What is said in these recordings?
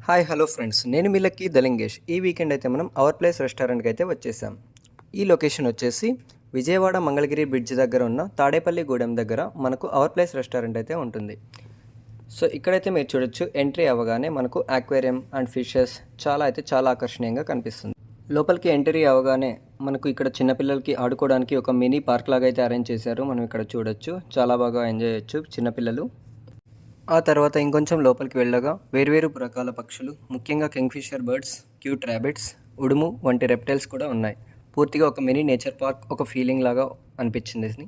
Hi hello friends, నేను మీ lucky దలింగేష్. ఈ weekend అయితే మనం అవర్ ప్లేస్ రెస్టారెంట్కి అయితే వచ్చేసాం. ఈ లొకేషన్ వచ్చేసి విజయవాడ మంగళగిరి బ్రిడ్జ్ దగ్గర ఉన్న తాడేపల్లి గూడెం దగ్గర మనకు అవర్ ప్లేస్ రెస్టారెంట్ అయితే ఉంటుంది. సో ఇక్కడైతే మీరు చూడొచ్చు, ఎంట్రీ అవ్వగానే మనకు ఆక్వేరియం అండ్ ఫిషెస్ చాలా ఆకర్షణీయంగా కనిపిస్తుంది. లోపలికి ఎంట్రీ అవ్వగానే మనకు ఇక్కడ చిన్నపిల్లలకి ఆడుకోవడానికి ఒక మినీ పార్క్ లాగా అయితే అరేంజ్ చేశారు. మనం ఇక్కడ చూడొచ్చు, చాలా బాగా ఎంజాయ్ చేయొచ్చు చిన్నపిల్లలు. ఆ తర్వాత ఇంకొంచెం లోపలికి వెళ్ళగా వేర్వేరు రకాల పక్షులు, ముఖ్యంగా కింగ్ఫిషర్ బర్డ్స్, క్యూట్ ర్యాబిట్స్, ఉడుము వంటి రెప్టైల్స్ కూడా ఉన్నాయి. పూర్తిగా ఒక మినీ నేచర్ పార్క్, ఒక ఫీలింగ్ లాగా అనిపించింది.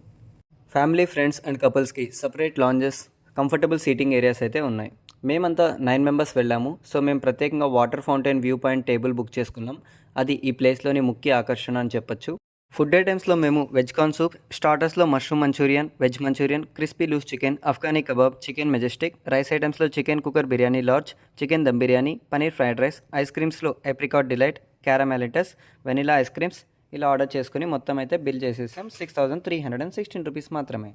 ఫ్యామిలీ, ఫ్రెండ్స్ అండ్ కపుల్స్కి separate lounges, comfortable seating areas అయితే ఉన్నాయి. మేమంతా 9 మెంబర్స్ వెళ్ళాము. సో మేము ప్రత్యేకంగా water fountain view point table book చేసుకున్నాం. అది ఈ ప్లేస్లోని ముఖ్య ఆకర్షణ అని చెప్పొచ్చు. ఫుడ్ ఐటమ్స్లో మేము వెజ్ కార్న్ సూప్, స్టార్టర్స్లో mushroom Manchurian, veg Manchurian, crispy loose chicken, Afghani kebab, chicken majestic, rice ఐటమ్స్లో chicken cooker biryani large, chicken dum biryani, paneer fried rice, ice క్రీమ్స్లో apricot delight, caramelitas, vanilla ice creams ఇలా ఆర్డర్ చేసుకుని మొత్తం అయితే బిల్ చేసేసాం. 6,316 రూపీస్ మాత్రమే.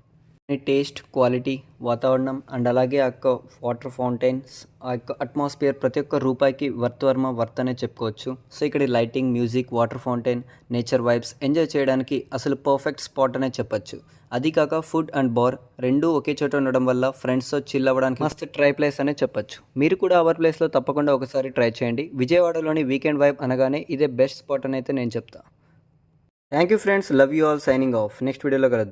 Taste, quality, వాతావరణం అండ్ అలాగే ఆ యొక్క వాటర్ ఫౌంటైన్స్, ఆ యొక్క అట్మాస్ఫియర్ ప్రతి ఒక్క రూపాయికి వర్త్ అనే చెప్పుకోవచ్చు. సో ఇక్కడ lighting, music, water fountain, nature vibes enjoy చేయడానికి అసలు పర్ఫెక్ట్ స్పాట్ అనే చెప్పొచ్చు. అది కాక ఫుడ్ అండ్ బార్ రెండూ ఒకే చోట ఉండడం వల్ల ఫ్రెండ్స్తో చిల్ అవ్వడానికి మస్తు ట్రై ప్లేస్ అనే చెప్పొచ్చు. మీరు కూడా అవర్ ప్లేస్లో తప్పకుండా ఒకసారి ట్రై చేయండి. విజయవాడలోని వీకెండ్ వైబ్ అనగానే ఇదే బెస్ట్ స్పాట్ అని అయితే నేను చెప్తాను. Thank you friends, love you all, signing off. Next వీడియోలో కలుద్దాం.